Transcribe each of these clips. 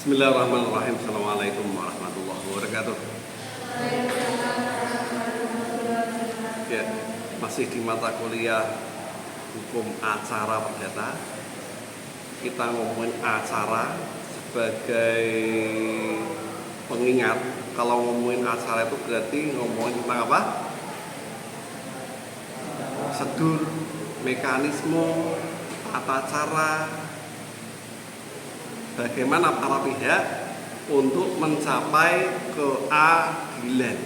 Bismillahirrahmanirrahim. Assalamualaikum warahmatullahi wabarakatuh. Ya, masih di mata kuliah hukum acara perdata. Kita ngomongin acara sebagai pengingat. Kalau ngomongin acara itu berarti ngomongin tentang apa? Prosedur, mekanisme, tata cara, bagaimana para pihak untuk mencapai keadilan.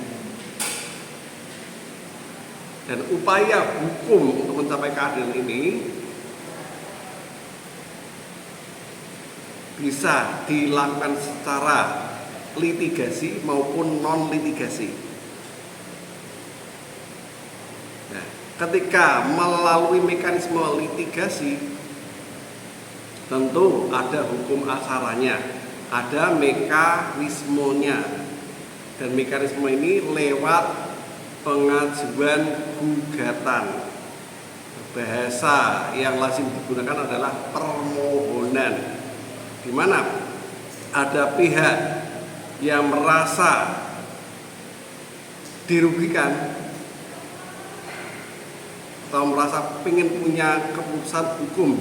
Dan upaya hukum untuk mencapai keadilan ini bisa dilakukan secara litigasi maupun non-litigasi. Nah, ketika melalui mekanisme litigasi, tentu ada hukum acaranya, ada mekanismenya, dan mekanisme ini lewat pengajuan gugatan. Bahasa yang lazim digunakan adalah permohonan, di mana ada pihak yang merasa dirugikan atau merasa ingin punya keputusan hukum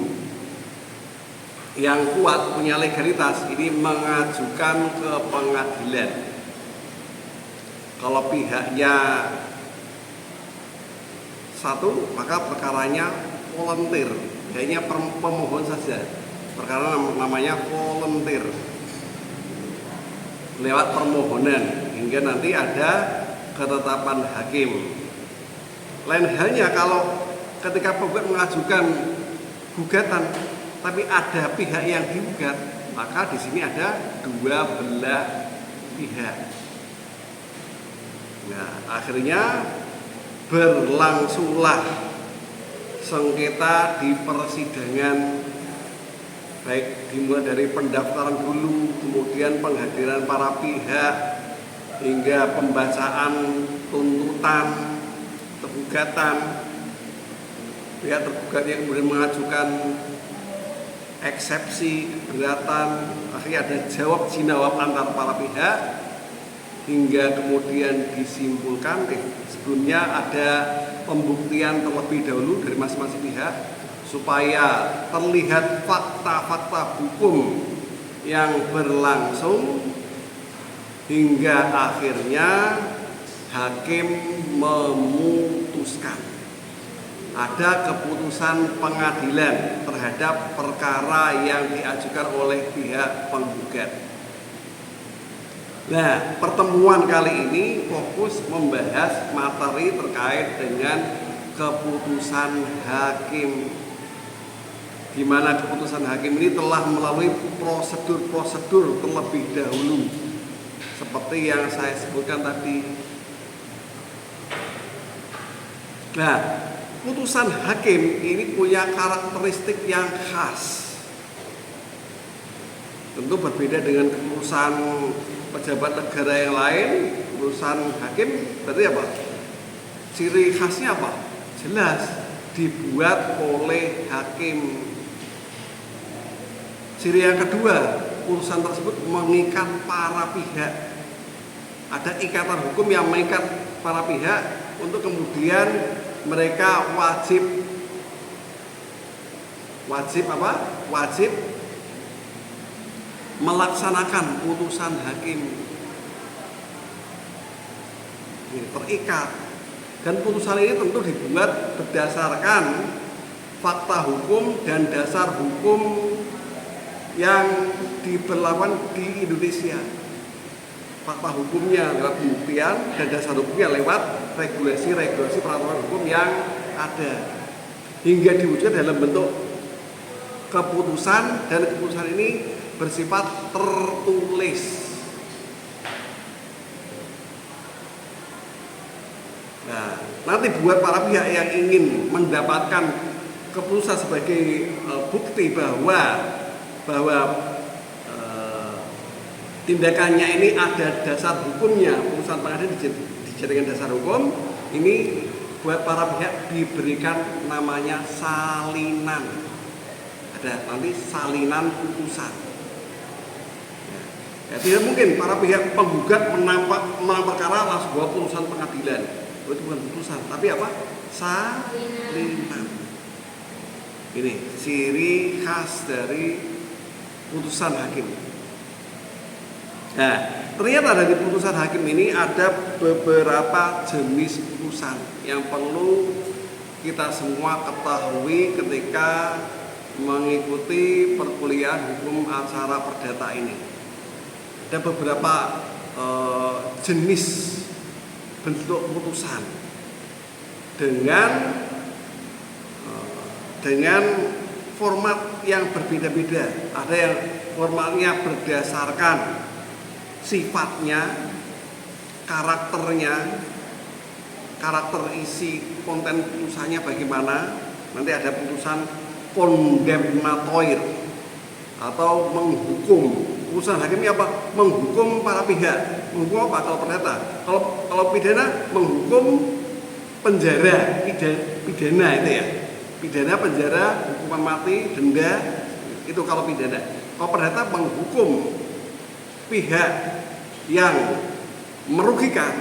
yang kuat, punya legalitas, ini mengajukan ke pengadilan. Kalau pihaknya satu, maka perkaranya volunteer, kayaknya pemohon saja. Perkara namanya volunteer, lewat permohonan hingga nanti ada ketetapan hakim. Lain halnya kalau ketika penggugat mengajukan gugatan, tapi ada pihak yang digugat, maka di sini ada dua belah pihak. Nah, akhirnya berlangsunglah sengketa di persidangan, baik dimulai dari pendaftaran dulu, kemudian penghadiran para pihak, hingga pembacaan tuntutan tergugatan. Pihak tergugat yang kemudian mengajukan eksepsi, keberatan, akhirnya ada jawab jinawab antar para pihak, hingga kemudian disimpulkan sebelumnya ada pembuktian terlebih dahulu dari masing-masing pihak supaya terlihat fakta-fakta hukum yang berlangsung, hingga akhirnya hakim memutuskan ada keputusan pengadilan terhadap perkara yang diajukan oleh pihak penggugat. Nah, pertemuan kali ini fokus membahas materi terkait dengan keputusan hakim, di mana keputusan hakim ini telah melalui prosedur-prosedur terlebih dahulu, seperti yang saya sebutkan tadi. Nah, putusan hakim ini punya karakteristik yang khas. Tentu berbeda dengan keputusan pejabat negara yang lain. Putusan hakim berarti apa? Ciri khasnya apa? Jelas, dibuat oleh hakim. Ciri yang kedua, putusan tersebut mengikat para pihak. Ada ikatan hukum yang mengikat para pihak untuk kemudian mereka wajib melaksanakan putusan hakim. Ini terikat, dan putusan ini tentu dibuat berdasarkan fakta hukum dan dasar hukum yang diberlakukan di Indonesia. Fakta hukumnya lewat pembuktian dan dasar hukumnya lewat regulasi-regulasi peraturan hukum yang ada, hingga diwujudkan dalam bentuk keputusan, dan keputusan ini bersifat tertulis. Nah, nanti buat para pihak yang ingin mendapatkan keputusan sebagai bukti bahwa tindakannya ini ada dasar hukumnya, putusan pengadilan dijadikan dasar hukum, ini buat para pihak diberikan namanya salinan. Ada nanti salinan putusan. Ya, tidak mungkin para pihak penggugat menang perkara langsung bawa putusan pengadilan. Itu bukan putusan, tapi apa? Salinan. Ini ciri khas dari putusan hakim. Nah, ternyata dari putusan hakim ini ada beberapa jenis putusan yang perlu kita semua ketahui ketika mengikuti perkuliahan hukum acara perdata ini. Ada beberapa jenis bentuk putusan dengan format yang berbeda-beda. Ada yang formatnya berdasarkan sifatnya, karakternya, karakter isi konten putusannya bagaimana. Nanti ada putusan kondemnatoir atau menghukum. Putusan hakim ini apa? Menghukum para pihak. Menghukum apa kalau perdata? Kalau pidana menghukum penjara, pidana itu ya. Pidana penjara, hukuman mati, denda, itu kalau pidana. Kalau perdata menghukum pihak yang merugikan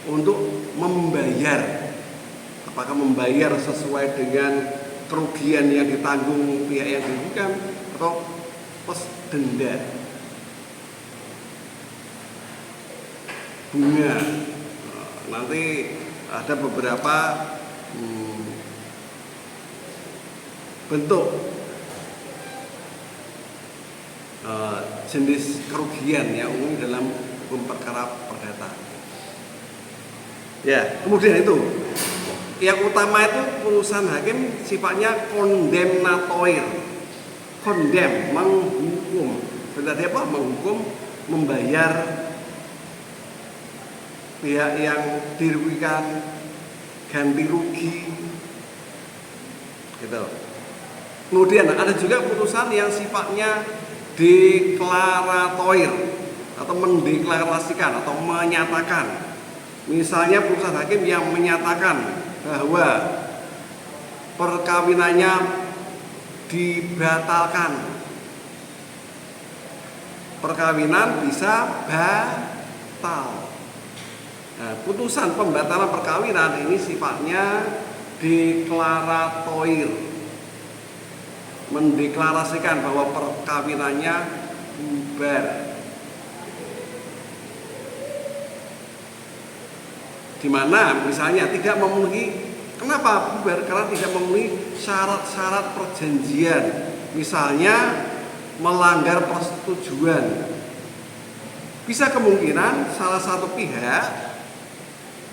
untuk membayar. Apakah membayar sesuai dengan kerugian yang ditanggung pihak yang dirugikan atau plus denda bunga. Nanti ada beberapa bentuk jenis kerugian yang umum dalam hukum perkara perdata. Ya, kemudian itu yang utama itu putusan hakim sifatnya kondemnatoir. Kondem, menghukum. Berarti apa? Menghukum, membayar pihak yang dirugikan ganti rugi. Gitu. Kemudian ada juga putusan yang sifatnya deklaratoir atau mendeklarasikan atau menyatakan. Misalnya putusan hakim yang menyatakan bahwa perkawinannya dibatalkan. Perkawinan bisa batal. Nah, putusan pembatalan perkawinan ini sifatnya deklaratoir. Mendeklarasikan bahwa perkawinannya bubar. Di mana misalnya tidak memenuhi. Kenapa bubar? Karena tidak memenuhi syarat-syarat perjanjian. Misalnya melanggar persetujuan. Bisa kemungkinan salah satu pihak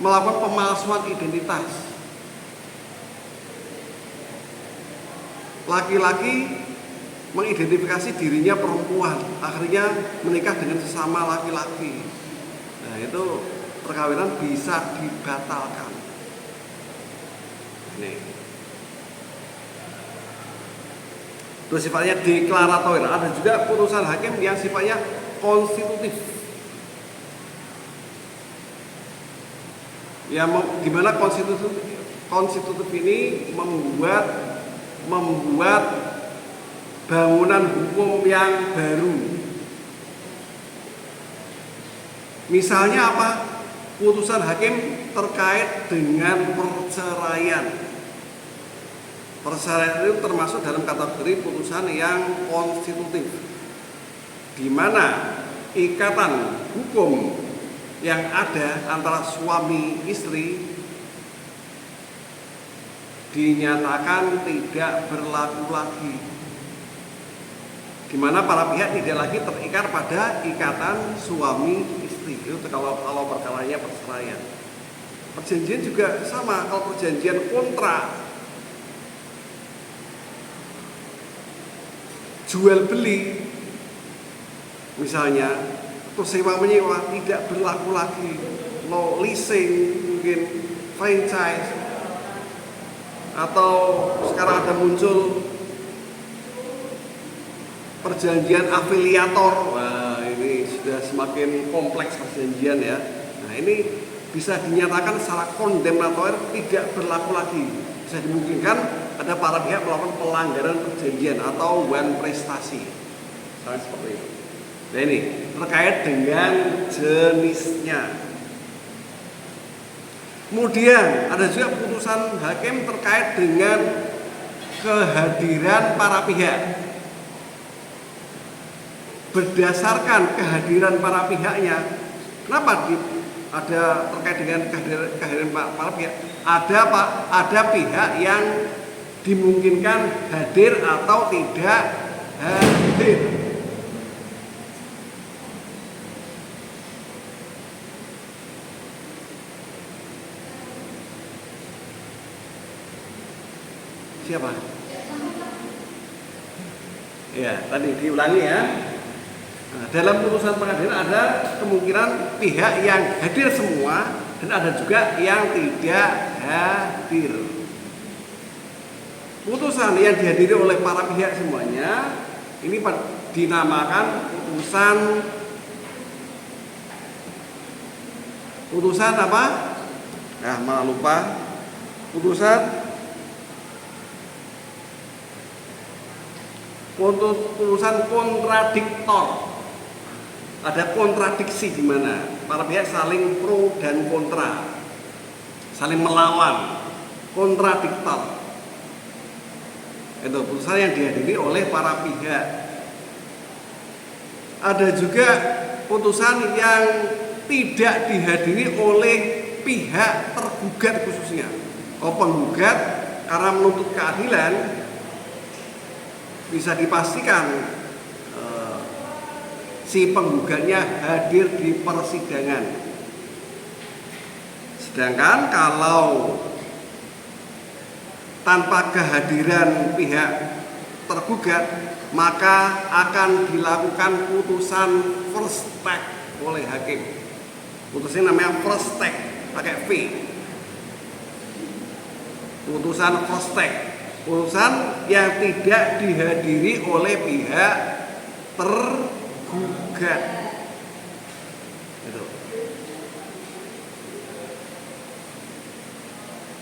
melakukan pemalsuan identitas. Laki-laki mengidentifikasi dirinya perempuan, akhirnya menikah dengan sesama laki-laki. Nah, itu perkawinan bisa dibatalkan. Nih. Itu sifatnya deklaratoir. Ada juga putusan hakim yang sifatnya konstitutif. Ya, gimana konstitutif ini membuat bangunan hukum yang baru. Misalnya apa? Putusan hakim terkait dengan perceraian. Perceraian itu termasuk dalam kategori putusan yang konstitutif, di mana ikatan hukum yang ada antara suami istri dinyatakan tidak berlaku lagi, di mana para pihak tidak lagi terikat pada ikatan suami istri. Itu kalau perkaranya perceraian. Perjanjian juga sama. Kalau perjanjian kontrak jual beli misalnya, atau sewa menyewa tidak berlaku lagi. No leasing, mungkin franchise, atau sekarang ada muncul perjanjian afiliator. Wah, ini sudah semakin kompleks perjanjian ya. Nah, ini bisa dinyatakan secara kondemnatoir tidak berlaku lagi. Bisa dimungkinkan ada para pihak melakukan pelanggaran perjanjian atau wan prestasi. Misalnya seperti itu. Nah ini terkait dengan jenisnya. Kemudian ada juga putusan hakim terkait dengan kehadiran para pihak. Berdasarkan kehadiran para pihaknya, kenapa ada terkait dengan kehadiran para pihak? Ada pihak yang dimungkinkan hadir atau tidak hadir. Siapa? Ya, tadi diulangi ya. Nah, dalam putusan pengadilan ada kemungkinan pihak yang hadir semua dan ada juga yang tidak hadir. Putusan yang dihadiri oleh para pihak semuanya ini dinamakan putusan apa? Nah, malah lupa. Putusan kontradiktor. Ada kontradiksi di mana para pihak saling pro dan kontra, saling melawan, kontradiktor. Itu putusan yang dihadiri oleh para pihak. Ada juga putusan yang tidak dihadiri oleh pihak tergugat khususnya. Penggugat karena menuntut keadilan bisa dipastikan si penggugatnya hadir di persidangan. Sedangkan kalau tanpa kehadiran pihak tergugat, maka akan dilakukan putusan first take oleh hakim. Putusannya namanya first take, pakai V. Putusan first take, putusan yang tidak dihadiri oleh pihak tergugat. Itu.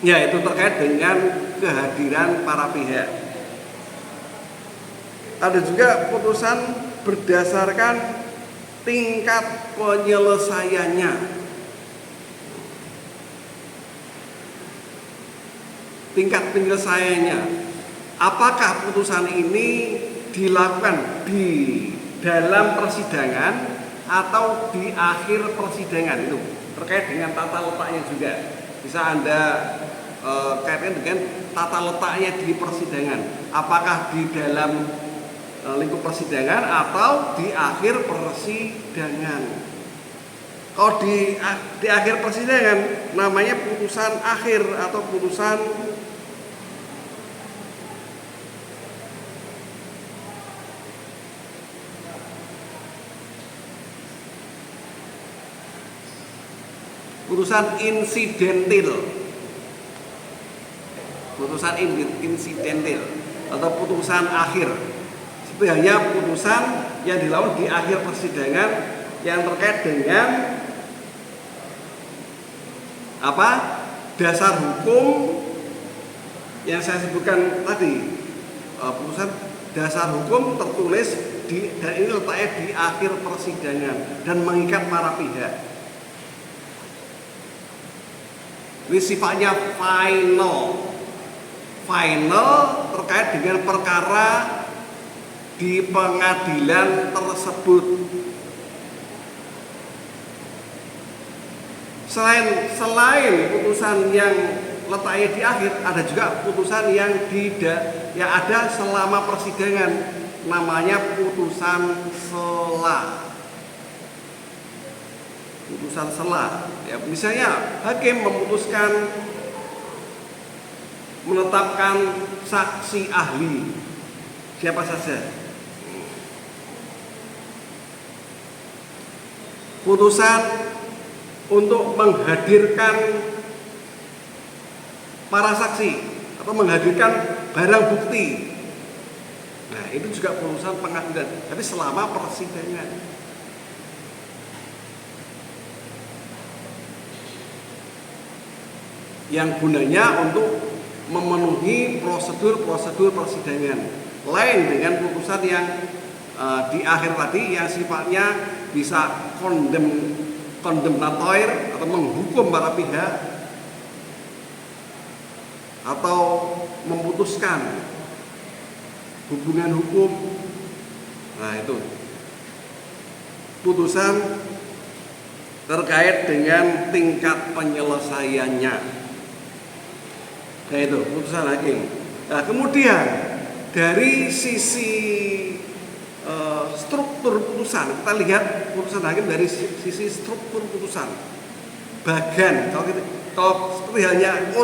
Ya, itu terkait dengan kehadiran para pihak. Ada juga putusan berdasarkan tingkat penyelesaiannya. Tingkat penyelesaiannya, apakah putusan ini dilakukan di dalam persidangan atau di akhir persidangan? Itu terkait dengan tata letaknya juga. Bisa Anda kaitkan dengan tata letaknya di persidangan, apakah di dalam lingkup persidangan atau di akhir persidangan. Kalau di akhir persidangan namanya putusan akhir atau putusan insidentil. Putusan insidentil atau putusan akhir. Sebenarnya putusan yang dilakukan di akhir persidangan yang terkait dengan dasar hukum yang saya sebutkan tadi. Putusan dasar hukum tertulis dan ini letaknya di akhir persidangan dan mengikat para pihak. Ini sifatnya final terkait dengan perkara di pengadilan tersebut. Selain putusan yang letaknya di akhir, ada juga putusan yang ada selama persidangan, namanya putusan sela. Putusan sela, ya, misalnya hakim memutuskan menetapkan saksi ahli siapa saja. Putusan untuk menghadirkan para saksi atau menghadirkan barang bukti. Nah, itu juga putusan pengadilan, tapi selama persidangan. Yang gunanya untuk memenuhi prosedur persidangan, lain dengan putusan yang di akhir tadi yang sifatnya bisa kondemnatoir atau menghukum para pihak atau memutuskan hubungan hukum. Nah, itu putusan terkait dengan tingkat penyelesaiannya. Nah, itu putusan hakim. Nah, kemudian dari sisi struktur putusan, kita lihat putusan hakim dari sisi struktur putusan. Bagan, kalau seperti halnya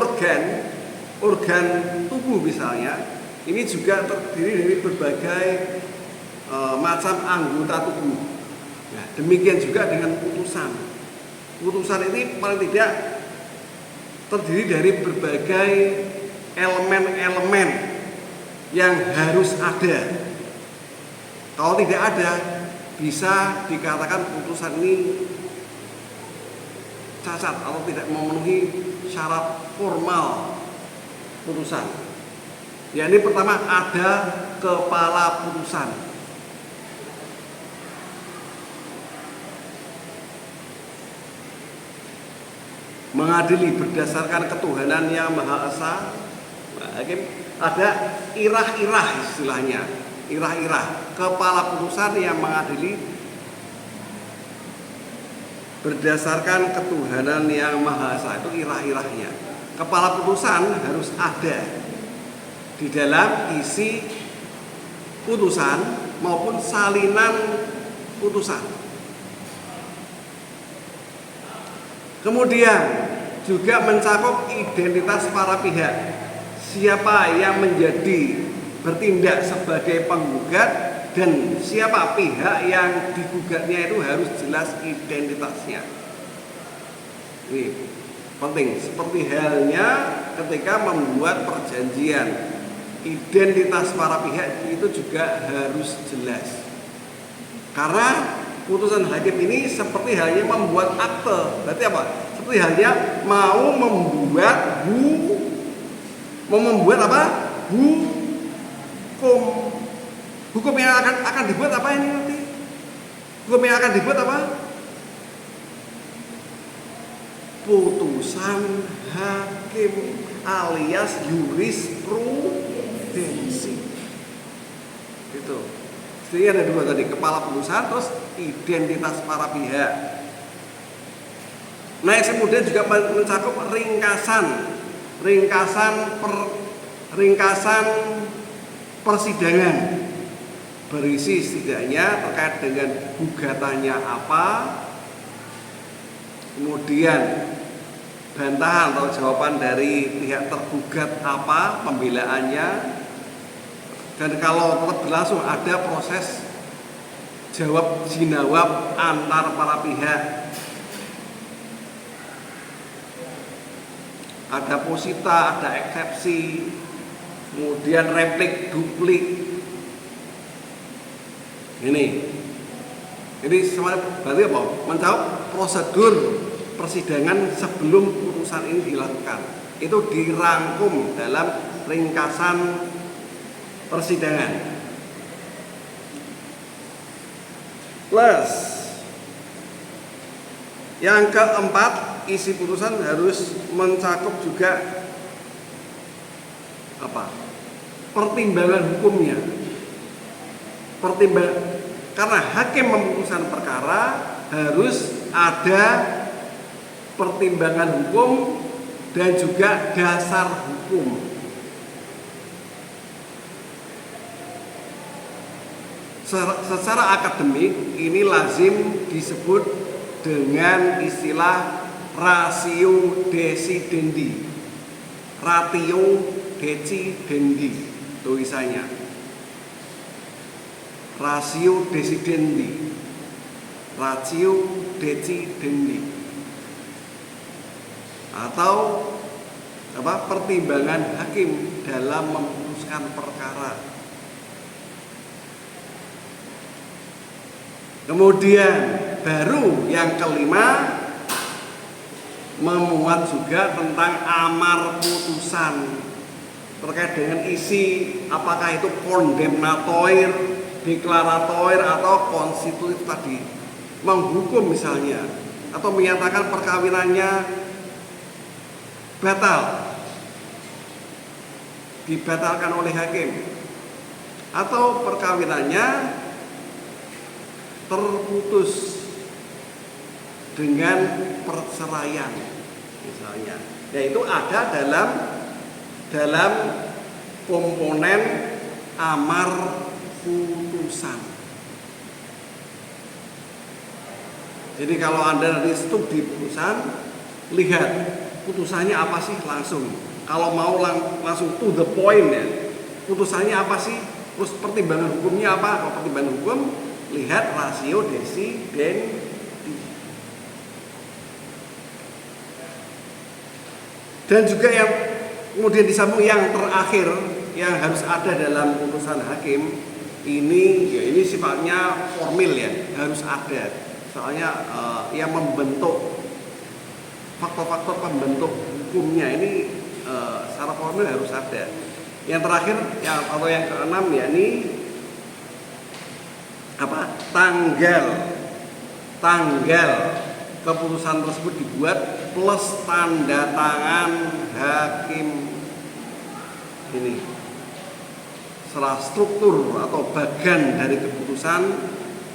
organ tubuh misalnya, ini juga terdiri dari berbagai macam anggota tubuh. Nah, demikian juga dengan putusan. Putusan ini paling tidak terdiri dari berbagai elemen-elemen yang harus ada. Kalau tidak ada, bisa dikatakan putusan ini cacat atau tidak memenuhi syarat formal putusan. Ya, ini pertama ada kepala putusan. Mengadili berdasarkan ketuhanan yang Maha Esa. Hakim ada irah-irah istilahnya. Irah-irah, kepala putusan yang mengadili berdasarkan ketuhanan yang Maha Esa, itu irah-irahnya. Kepala putusan harus ada di dalam isi putusan maupun salinan putusan. Kemudian juga mencakup identitas para pihak. Siapa yang menjadi bertindak sebagai penggugat dan siapa pihak yang digugatnya, itu harus jelas identitasnya. Ini penting, seperti halnya ketika membuat perjanjian, identitas para pihak itu juga harus jelas. Karena putusan hakim ini seperti halnya membuat akte. Berarti apa? Seperti halnya mau membuat apa? Hukum yang akan dibuat apa ini nanti? Hukum yang akan dibuat apa? Putusan hakim alias jurisprudensi. Itu. Jadi ada dua tadi, kepala putusan terus identitas para pihak. Nah, yang kemudian juga mencakup ringkasan persidangan, berisi setidaknya terkait dengan gugatannya apa, kemudian bantahan atau jawaban dari pihak tergugat apa, pembelaannya, dan kalau tetap berlangsung ada proses jawab jinawab antar para pihak, ada posita, ada eksepsi, kemudian replik, duplik. Ini semuanya berarti apa? Mencakup prosedur persidangan sebelum putusan ini dilakukan. Itu dirangkum dalam ringkasan persidangan. Plus yang keempat, isi putusan harus mencakup juga apa? Pertimbangan hukumnya. Karena hakim memutuskan perkara harus ada pertimbangan hukum dan juga dasar hukum. Secara akademik ini lazim disebut dengan istilah ratio decidendi. Ratio decidendi tulisannya. Ratio decidendi. Ratio decidendi. Atau pertimbangan hakim dalam memutuskan perkara. Kemudian baru yang kelima, memuat juga tentang amar putusan terkait dengan isi, apakah itu kondemnatoir deklaratoir atau konstitutif tadi, menghukum misalnya atau menyatakan perkawinannya batal, dibatalkan oleh hakim, atau perkawinannya terputus dengan perceraian misalnya. Yaitu ada dalam komponen amar putusan. Jadi kalau Anda nanti studi putusan, lihat putusannya apa sih langsung. Kalau mau langsung to the point ya, putusannya apa sih, terus pertimbangan hukumnya apa. Kalau pertimbangan hukum, lihat rasio desidendi. Dan juga yang kemudian disambung yang terakhir yang harus ada dalam putusan hakim ini, ya ini sifatnya formil ya, harus ada. Soalnya yang membentuk faktor-faktor pembentuk hukumnya ini secara formil harus ada. Yang terakhir atau yang keenam ya ini apa? Tanggal keputusan tersebut dibuat plus tanda tangan hakim. Ini setelah struktur atau bagian dari keputusan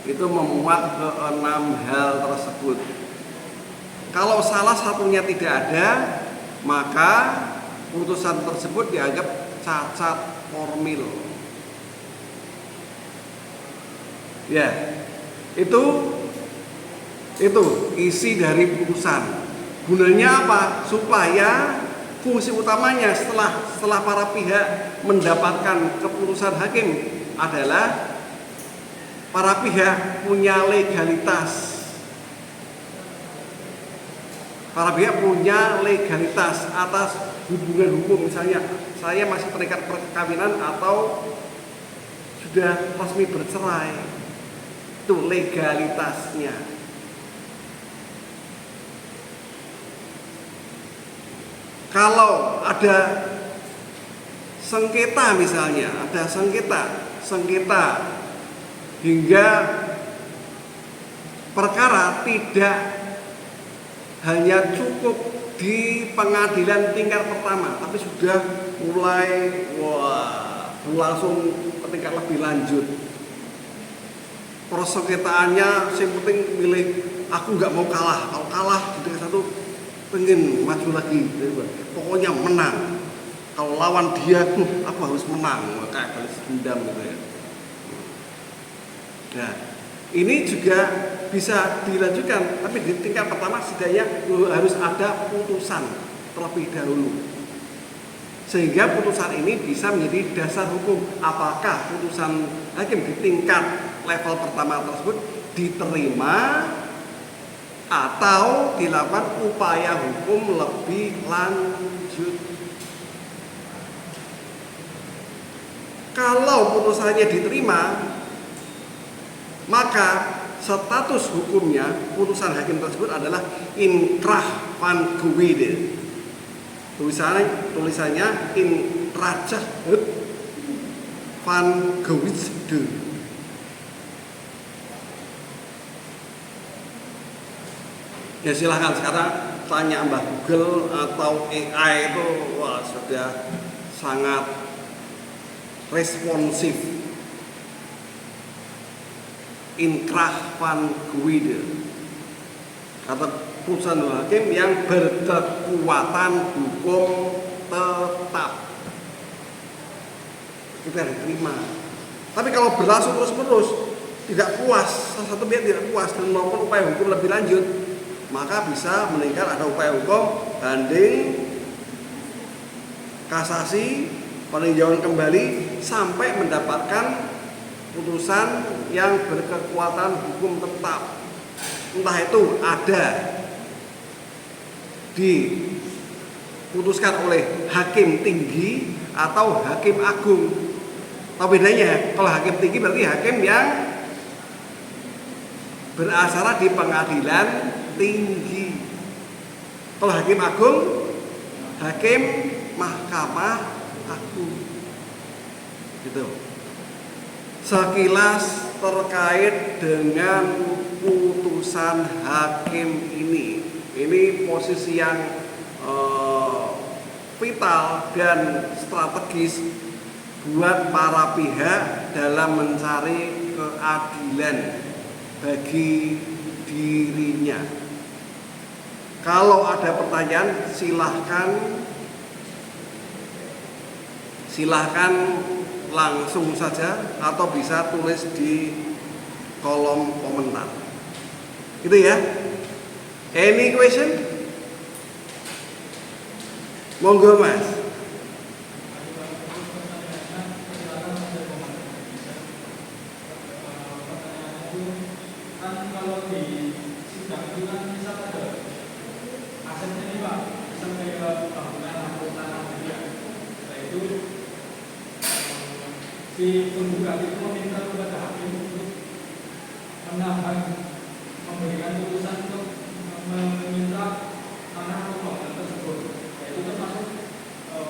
itu memuat ke-6 hal tersebut. Kalau salah satunya tidak ada, maka putusan tersebut dianggap cacat formil. Ya, itu isi dari putusan. Gunanya apa? Supaya fungsi utamanya setelah para pihak mendapatkan keputusan hakim adalah para pihak punya legalitas. Para pihak punya legalitas atas hubungan hukum, misalnya saya masih terikat perkawinan atau sudah resmi bercerai. Itu legalitasnya. Kalau ada sengketa misalnya, ada sengketa hingga perkara tidak hanya cukup di pengadilan tingkat pertama, tapi sudah mulai berlangsung ke tingkat lebih lanjut. Persengketaannya yang penting milih, aku nggak mau kalah. Kalau kalah di tingkat satu pengen maju lagi, pokoknya menang. Kalau lawan dia, aku harus menang, kayak balas dendam gitu ya. Nah, ini juga bisa dilanjutkan, tapi di tingkat pertama setidaknya harus ada putusan terlebih dahulu. Sehingga putusan ini bisa menjadi dasar hukum. Apakah putusan hakim di tingkat level pertama tersebut diterima atau dilakukan upaya hukum lebih lanjut. Kalau putusannya diterima, maka status hukumnya putusan hakim tersebut adalah inkrah van gewide. Tulisannya inkrah van gewide. Ya silahkan sekarang tanya Mbah Google atau AI itu sudah sangat responsif. Inkrah van gewide atau putusan hakim yang berkekuatan hukum tetap, kita diterima. Tapi kalau berlangsung terus-menerus, tidak puas, salah satu pihak tidak puas dan melakukan upaya hukum lebih lanjut, maka bisa meningkat ada upaya hukum banding, kasasi, peninjauan kembali sampai mendapatkan putusan yang berkekuatan hukum tetap. Entah itu ada diputuskan oleh hakim tinggi atau hakim agung. Apa bedanya? Kalau hakim tinggi berarti hakim yang berasal di pengadilan tinggi. Kalau hakim agung, hakim mahkamah agung. Gitu. sekilas terkait dengan putusan hakim ini. Ini posisi yang vital dan strategis buat para pihak dalam mencari keadilan bagi dirinya. Kalau ada pertanyaan silahkan langsung saja atau bisa tulis di kolom komentar. Gitu ya. Any question? Monggo Mas. Kan kalau di sidang itu kan bisa ada asetnya nih Pak, bisa kayak bangunan atau tanah dia. Nah itu si penggugat itu meminta kepada hakim untuk menahan, memberikan putusan untuk meminta tanah atau bangunan tersebut. Nah itu termasuk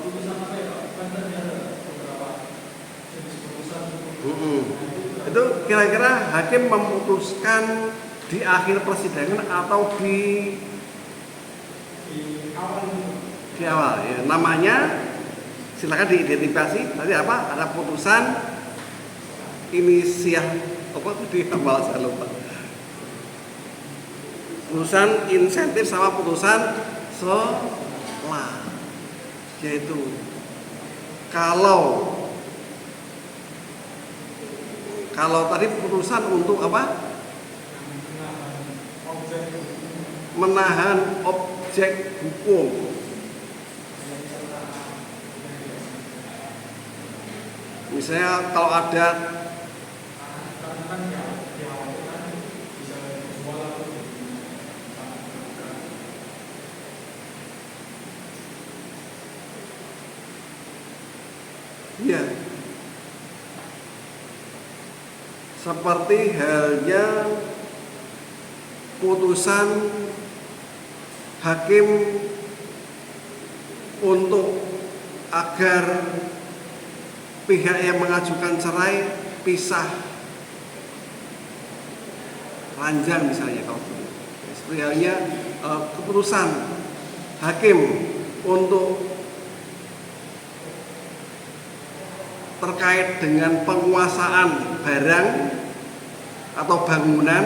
putusan apa ya Pak? Kan tadi ada beberapa jenis putusan. Itu kira-kira hakim memutuskan di akhir persidangan atau di awal itu. Di awal ya. Namanya silakan diidentifikasi. Tadi apa? Ada putusan inisial apa tadi awal saya lupa. Putusan insentif sama putusan selah. Yaitu kalau tadi putusan untuk apa? Menahan objek hukum. Misalnya kalau ada ya, seperti halnya putusan hakim untuk agar pihak yang mengajukan cerai pisah ranjang misalnya, kalau seperti halnya keputusan hakim untuk terkait dengan penguasaan barang atau bangunan,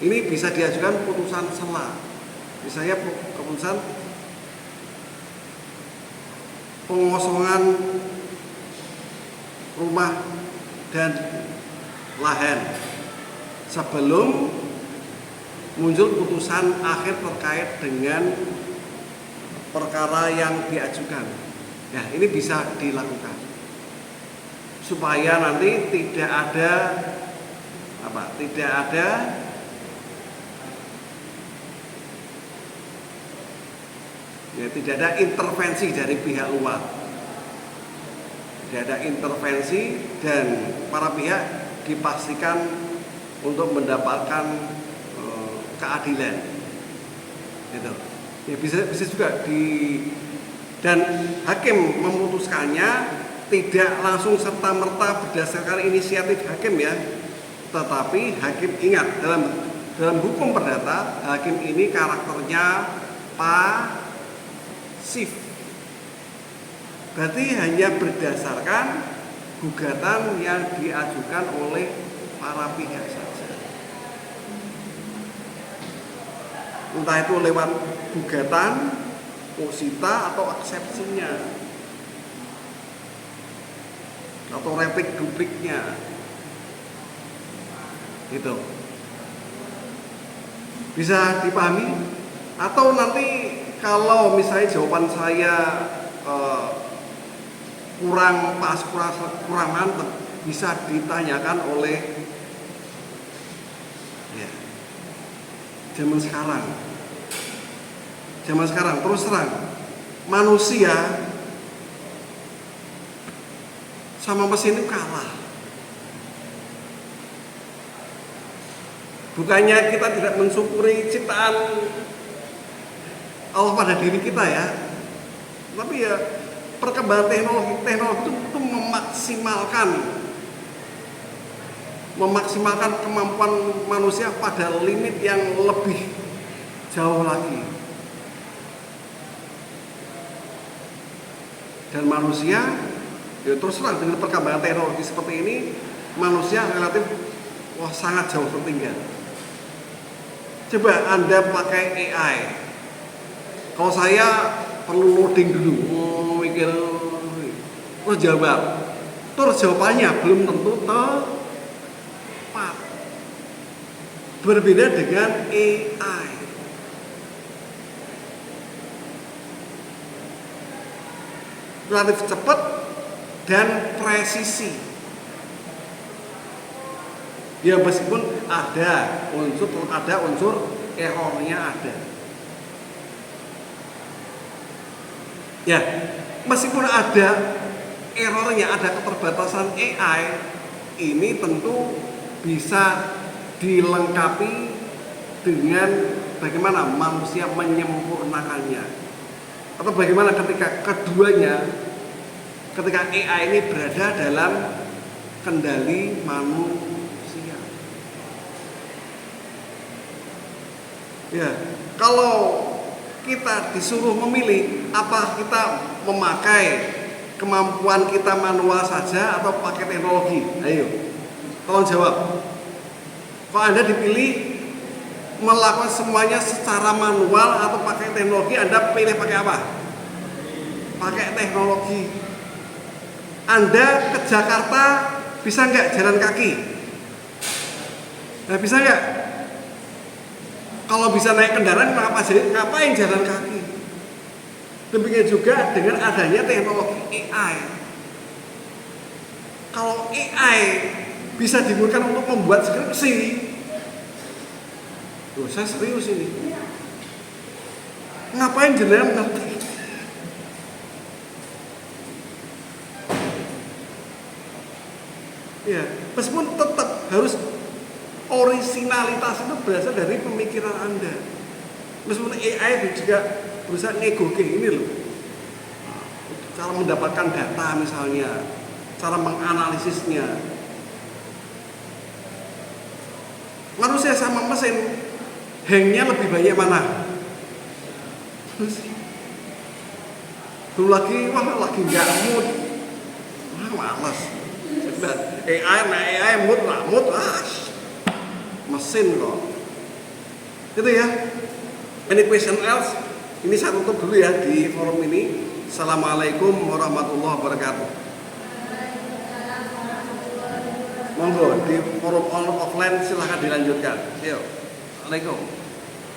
ini bisa diajukan putusan selah. Misalnya keputusan pengosongan rumah dan lahan sebelum muncul putusan akhir terkait dengan perkara yang diajukan. Ya, ini bisa dilakukan supaya nanti tidak ada intervensi dari pihak luar. Tidak ada intervensi dan para pihak dipastikan untuk mendapatkan keadilan. Gitu. Ya, bisa juga dan hakim memutuskannya tidak langsung serta-merta berdasarkan inisiatif hakim ya. Tetapi hakim ingat, dalam hukum perdata hakim ini karakternya pasif. Berarti hanya berdasarkan gugatan yang diajukan oleh para pihak saja. Entah itu lewat gugatan, posita atau aksepsinya atau replik dupliknya, gitu. Bisa dipahami? Atau nanti kalau misalnya jawaban saya kurang pas, kurang mantap, bisa ditanyakan oleh ya, zaman sekarang terus terang manusia sama mesin itu kalah. Bukannya kita tidak mensyukuri ciptaan Allah pada diri kita ya, tapi ya perkembangan teknologi itu memaksimalkan kemampuan manusia pada limit yang lebih jauh lagi. Dan manusia, ya terus terang dengan perkembangan teknologi seperti ini, manusia relatif sangat jauh tertinggal. Coba Anda pakai AI. Kalau saya perlu loading dulu, mikir, terus jawab. Terus jawabannya belum tentu tepat. Berbeda dengan AI. Relatif cepat dan presisi. Ya meskipun ada unsur errornya ada. Ya, meskipun ada errornya, ada keterbatasan AI, ini tentu bisa dilengkapi dengan bagaimana manusia menyempurnakannya. Atau bagaimana ketika AI ini berada dalam kendali manusia. Ya, kalau kita disuruh memilih, apa kita memakai kemampuan kita manual saja atau pakai teknologi? Ayo, tolong jawab. Kalau Anda dipilih melakukan semuanya secara manual atau pakai teknologi, Anda pilih pakai apa? Pakai teknologi. Anda ke Jakarta bisa nggak jalan kaki? Nah, bisa nggak? Kalau bisa naik kendaraan, ngapain jalan kaki? Demikian juga dengan adanya teknologi AI. Kalau AI bisa digunakan untuk membuat skripsi, saya serius ini. Ngapain jenengan mengerti? Ya, meskipun tetap harus orisinalitas itu berasal dari pemikiran Anda. Meskipun AI juga berusaha ngegoke ini loh, cara mendapatkan data misalnya, cara menganalisisnya. Manusia sama mesin, hangnya lebih banyak mana? Dulu lagi nggak mood, malas. AI mood, mesin kok. Itu ya. Any question else? Ini saya tutup dulu ya di forum ini. Assalamualaikum warahmatullahi wabarakatuh. Monggo di forum offline silahkan dilanjutkan. Yuk. Assalamualaikum.